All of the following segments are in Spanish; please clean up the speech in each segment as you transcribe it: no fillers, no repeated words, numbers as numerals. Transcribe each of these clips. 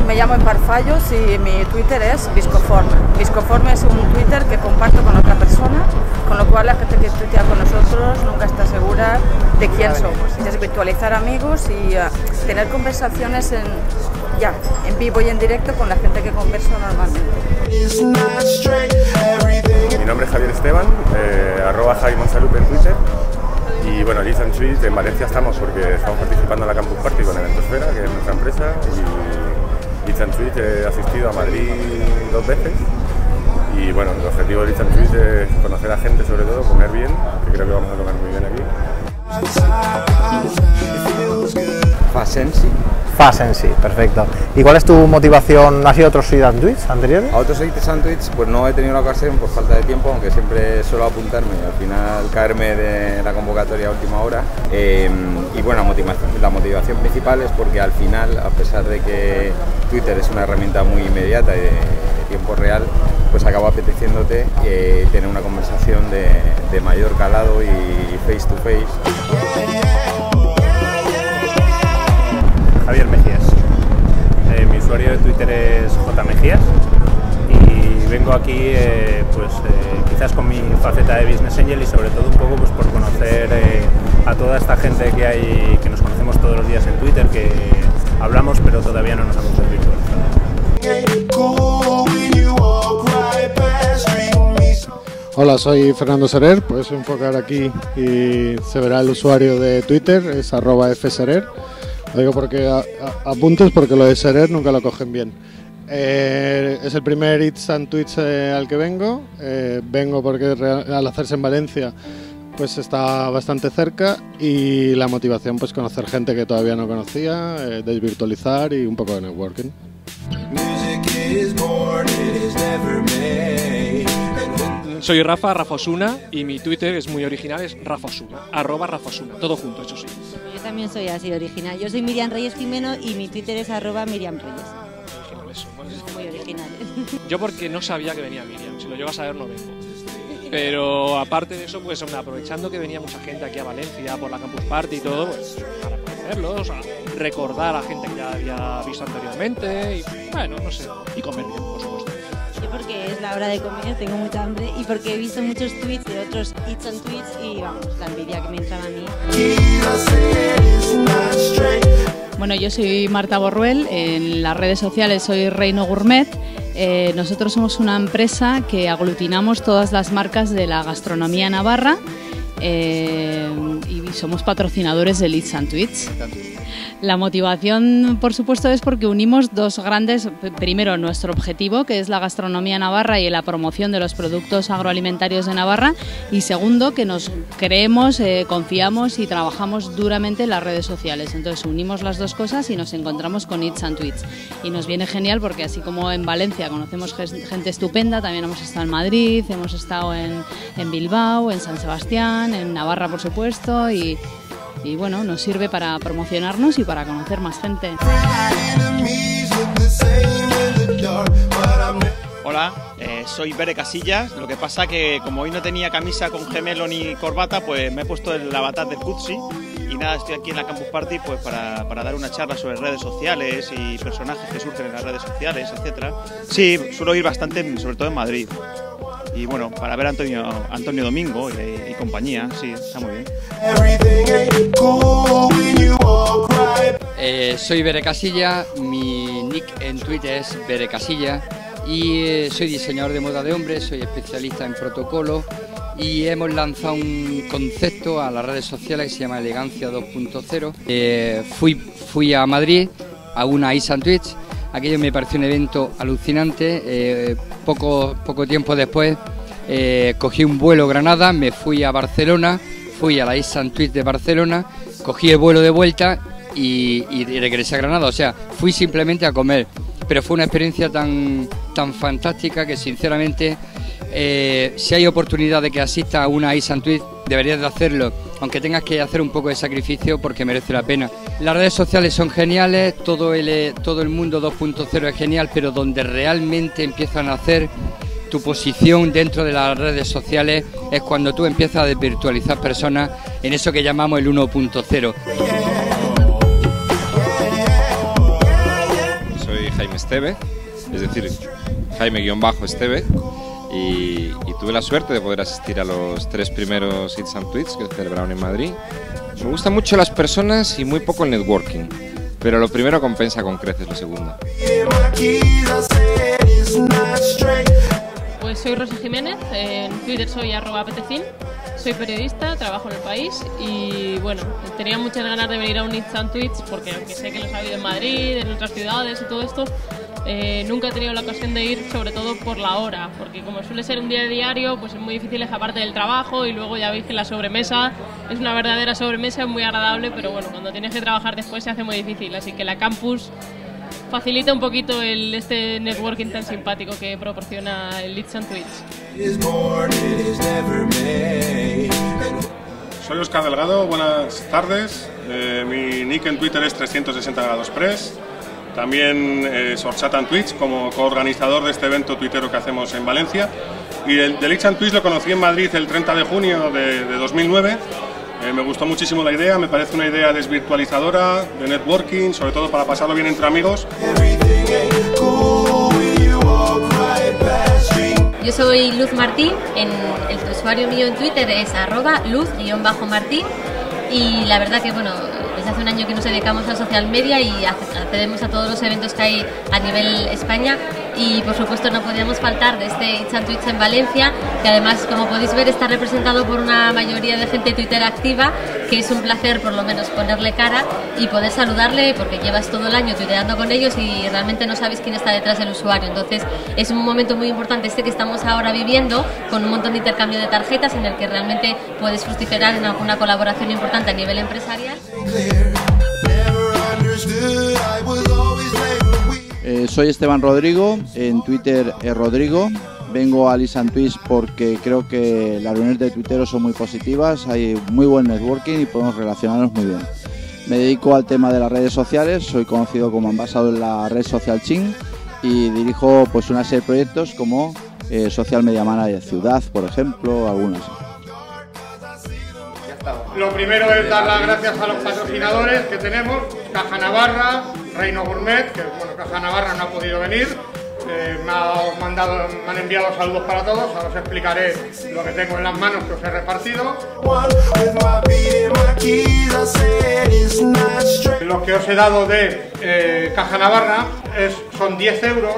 Me llamo Empar Fallos y mi Twitter es Viscoforme. Viscoforme es un Twitter que comparto con otra persona, con lo cual la gente que tuitea con nosotros nunca está segura de quién somos. Es virtualizar amigos y tener conversaciones en vivo y en directo con la gente que converso normalmente. Mi nombre es Javier Esteban, @JaviMonsalupe en Twitter. Y bueno, Leads and Tweets en Valencia estamos porque estamos participando en la Campus Party con Eventosfera, que es nuestra empresa, y Leads and Tweets he asistido a Madrid 2 veces. Y bueno, el objetivo de Leads and Tweets es conocer a gente, sobre todo, comer bien, que creo que vamos a comer muy bien aquí. Fasensi, perfecto. ¿Y cuál es tu motivación? ¿Has ido a otros Leads and Tweets anteriores? A otros Leads and Tweets pues no he tenido la ocasión por falta de tiempo, aunque siempre suelo apuntarme y al final caerme de la convocatoria a última hora. Y bueno, la motivación principal es porque al final, a pesar de que Twitter es una herramienta muy inmediata y de tiempo real, pues acaba apeteciéndote tener una conversación de mayor calado y face to face. Javier Mejías. Mi usuario de Twitter es jmejías y vengo aquí quizás con mi faceta de Business Angel y sobre todo un poco pues, por conocer a toda esta gente que hay, que nos conocemos todos los días en Twitter, que hablamos pero todavía no nos hemos desvirtualizado. Hola, soy Fernando Serer, puedes enfocar aquí y se verá el usuario de Twitter, es @fserer. Lo digo porque apuntes porque lo de Serer nunca lo cogen bien. Es el primer Leads and Tweets al que vengo. Vengo porque al hacerse en Valencia pues está bastante cerca y la motivación pues conocer gente que todavía no conocía, desvirtualizar y un poco de networking. Soy Rafa Osuna y mi Twitter es muy original, es Rafa Osuna, @RafaOsuna, todo junto, eso sí. Yo también soy así original. Yo soy Miriam Reyes Jimeno y mi Twitter es @Miriam Reyes. Muy original. Yo porque no sabía que venía Miriam, si lo llego a saber no vengo. Pero aparte de eso, pues aprovechando que venía mucha gente aquí a Valencia por la Campus Party y todo, pues para conocerlos, a recordar a gente que ya había visto anteriormente y bueno, no sé, y comer bien, por supuesto. Yo porque es la hora de comer, tengo mucha hambre y porque he visto muchos tweets de otros Leads and Tweets y vamos, la envidia que me entraba a mí. Bueno, yo soy Marta Borruel, en las redes sociales soy Reino Gourmet. Nosotros somos una empresa que aglutinamos todas las marcas de la gastronomía navarra y somos patrocinadores de Leads and Tweets. La motivación, por supuesto, es porque unimos dos grandes, primero nuestro objetivo, que es la gastronomía navarra y la promoción de los productos agroalimentarios de Navarra, y segundo, que nos creemos, confiamos y trabajamos duramente en las redes sociales. Entonces unimos las dos cosas y nos encontramos con Leads and Tweets. Y nos viene genial porque así como en Valencia conocemos gente estupenda, también hemos estado en Madrid, hemos estado en Bilbao, en San Sebastián, en Navarra, por supuesto, y bueno, nos sirve para promocionarnos y para conocer más gente. Hola, soy Bere Casillas, lo que pasa que como hoy no tenía camisa con gemelo ni corbata, pues me he puesto el avatar de Futsi y nada, estoy aquí en la Campus Party pues para dar una charla sobre redes sociales y personajes que surgen en las redes sociales, etcétera. Sí, suelo ir bastante, sobre todo en Madrid. Y bueno, para ver a Antonio Domingo y compañía, sí, está muy bien. Soy Bere Casilla, mi nick en Twitter es Bere Casilla y soy diseñador de moda de hombres, soy especialista en protocolo y hemos lanzado un concepto a las redes sociales que se llama Elegancia 2.0. Fui a Madrid a una Leads and Tweets. Aquello me pareció un evento alucinante. Poco tiempo después cogí un vuelo Granada, me fui a Barcelona, fui a la Leads and Tweets de Barcelona, cogí el vuelo de vuelta y regresé a Granada. O sea, fui simplemente a comer, pero fue una experiencia tan fantástica que sinceramente si hay oportunidad de que asista a una Leads and Tweets, deberías de hacerlo, aunque tengas que hacer un poco de sacrificio porque merece la pena. Las redes sociales son geniales, todo el mundo 2.0 es genial, pero donde realmente empiezan a hacer tu posición dentro de las redes sociales es cuando tú empiezas a desvirtualizar personas en eso que llamamos el 1.0. Soy Jaime Esteve, es decir, Jaime-Esteve, y tuve la suerte de poder asistir a los 3 primeros Hits and Tweets que se celebraron en Madrid. Me gustan mucho las personas y muy poco el networking, pero lo primero compensa con creces lo segundo. Pues soy Rosa Jiménez, en Twitter soy @petecin, soy periodista, trabajo en El País y bueno, tenía muchas ganas de venir a un Hits and Tweets porque aunque sé que los ha habido en Madrid, en otras ciudades y todo esto, nunca he tenido la ocasión de ir, sobre todo por la hora, porque como suele ser un día diario, pues es muy difícil escaparte del trabajo y luego ya veis que la sobremesa es una verdadera sobremesa, es muy agradable, pero bueno, cuando tienes que trabajar después se hace muy difícil, así que la campus facilita un poquito este networking tan simpático que proporciona el Hits and Tweets. Soy Óscar Delgado, buenas tardes. Mi nick en Twitter es 360 grados press. También Sorchat and Tweets como coorganizador de este evento tuitero que hacemos en Valencia. Y del Hits and Tweets lo conocí en Madrid el 30 de junio de 2009. Me gustó muchísimo la idea, me parece una idea desvirtualizadora, de networking, sobre todo para pasarlo bien entre amigos. Yo soy Luz Martín, el usuario mío en Twitter es @luz_martín y la verdad que bueno, desde hace un año que nos dedicamos a social media y accedemos a todos los eventos que hay a nivel España y por supuesto no podíamos faltar de este Hits and Tweets en Valencia, que además como podéis ver está representado por una mayoría de gente Twitter activa, que es un placer por lo menos ponerle cara y poder saludarle porque llevas todo el año tuiteando con ellos y realmente no sabes quién está detrás del usuario, entonces es un momento muy importante este que estamos ahora viviendo con un montón de intercambio de tarjetas en el que realmente puedes fructificar en alguna colaboración importante a nivel empresarial. Soy Esteban Rodrigo, en Twitter es Rodrigo. Vengo a Hits and Tweets porque creo que las reuniones de tuiteros son muy positivas, hay muy buen networking y podemos relacionarnos muy bien. Me dedico al tema de las redes sociales, soy conocido como embajador en la red social Ching y dirijo pues una serie de proyectos como Social Media Manager Ciudad, por ejemplo, algunos. Lo primero es dar las gracias a los patrocinadores que tenemos, Caja Navarra, Reino Gourmet, que bueno, Caja Navarra no ha podido venir, me han enviado saludos para todos, ahora os explicaré lo que tengo en las manos que os he repartido. Lo que os he dado de Caja Navarra son 10 euros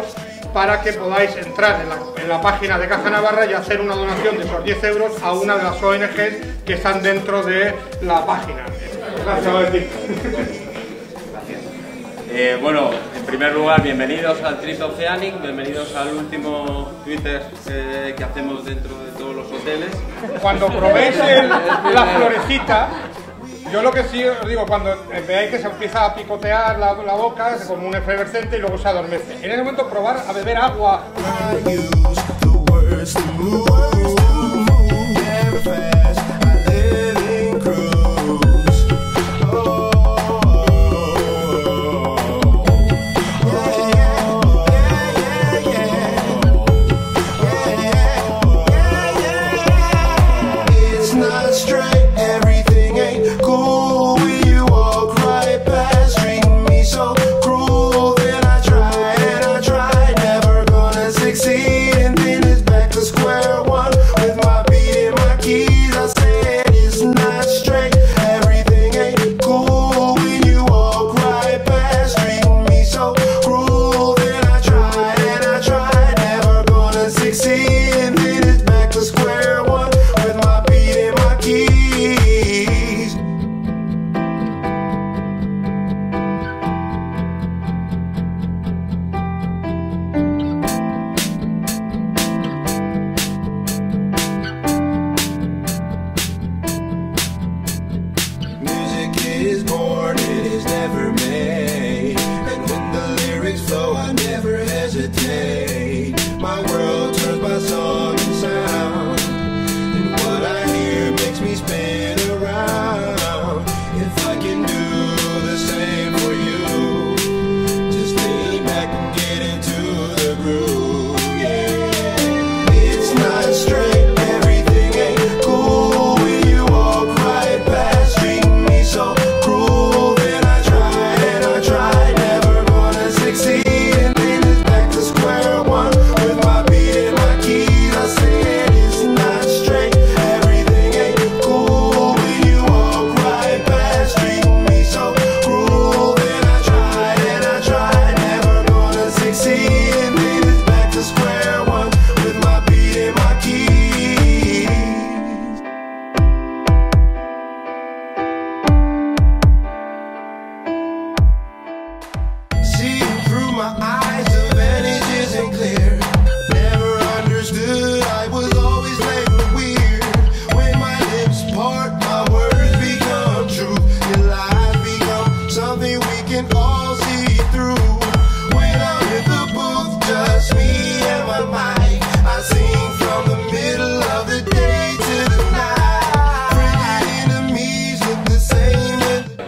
para que podáis entrar en la página de Caja Navarra y hacer una donación de esos 10 euros a una de las ONGs que están dentro de la página. Gracias, Valentín. Bueno, en primer lugar, bienvenidos al Trip Oceanic, bienvenidos al último Twitter que hacemos dentro de todos los hoteles. Cuando probéis la florecita, yo lo que sí os digo, cuando veáis que se empieza a picotear la boca, es como un efervescente y luego se adormece. En ese momento probar a beber agua.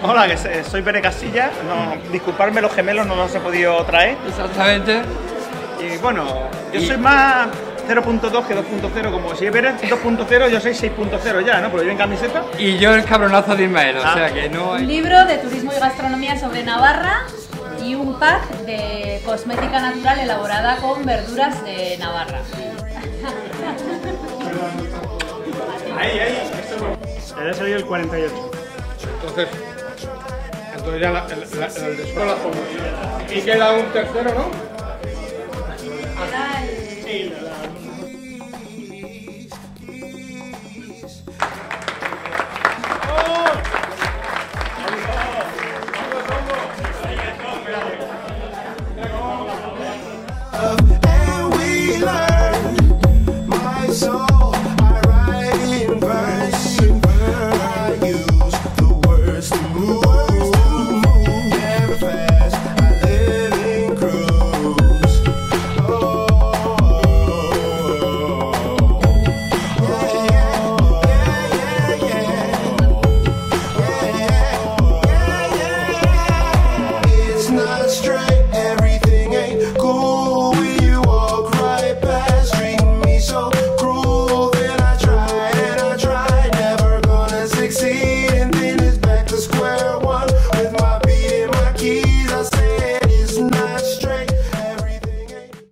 Hola, que soy Bere Casilla. No, disculparme, los gemelos no los he podido traer. Exactamente. Y bueno, yo soy más 0.2 que 2.0. Como si Bere 2.0, yo soy 6.0 ya, ¿no? Porque yo en camiseta. Y yo el cabronazo de Ismael, o sea que no hay... Un libro de turismo y gastronomía sobre Navarra y un pack de cosmética natural elaborada con verduras de Navarra. Ahí. He salido el 48. Entonces ya el de solo la pongo. Y queda un tercero, ¿no? Queda